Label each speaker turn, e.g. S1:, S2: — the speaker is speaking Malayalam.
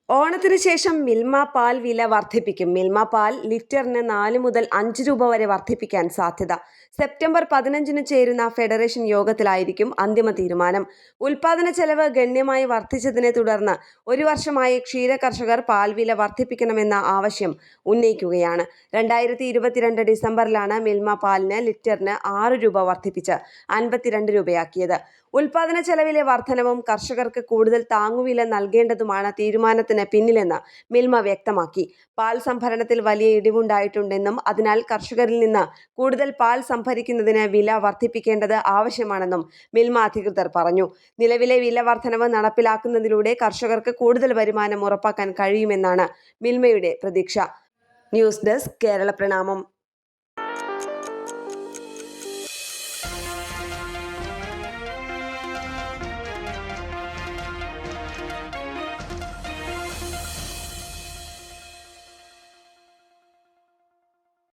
S1: ഓണത്തിന് ശേഷം മിൽമ പാൽ വില വർദ്ധിപ്പിക്കും. മിൽമ പാൽ ലിറ്ററിന് 4 മുതൽ 5 രൂപ വരെ വർദ്ധിപ്പിക്കാൻ സാധ്യത. സെപ്റ്റംബർ 15-ന് ചേരുന്ന ഫെഡറേഷൻ യോഗത്തിലായിരിക്കും അന്തിമ തീരുമാനം. ഉൽപാദന ചെലവ് ഗണ്യമായി വർദ്ധിച്ചതിനെ തുടർന്ന് ഒരു വർഷമായി ക്ഷീര കർഷകർ പാൽ വില വർദ്ധിപ്പിക്കണമെന്ന ആവശ്യം ഉന്നയിക്കുകയാണ്. 2022 ഡിസംബറിലാണ് മിൽമ പാലിന് ലിറ്ററിന് 6 രൂപ വർദ്ധിപ്പിച്ച് 52 രൂപയാക്കിയത്. ഉൽപാദന ചെലവിലെ വർധനവും കർഷകർക്ക് കൂടുതൽ താങ്ങുവില നൽകേണ്ടതുമാണ് തീരുമാനത്തിന് പിന്നിലെന്ന് മിൽമ വ്യക്തമാക്കി. പാൽ സംഭരണത്തിൽ വലിയ ഇടിവുണ്ടായിട്ടുണ്ടെന്നും അതിനാൽ കർഷകരിൽ നിന്ന് കൂടുതൽ പാൽ സംഭരിക്കുന്നതിന് വില വർദ്ധിപ്പിക്കേണ്ടത് ആവശ്യമാണെന്നും മിൽമ അധികൃതർ പറഞ്ഞു. നിലവിലെ വില വർധനവ് നടപ്പിലാക്കുന്നതിലൂടെ കർഷകർക്ക് കൂടുതൽ വരുമാനം ഉറപ്പാക്കാൻ കഴിയുമെന്നാണ് മിൽമയുടെ പ്രതീക്ഷ. ന്യൂസ് ഡെസ്ക് കേരള പ്രണാമം.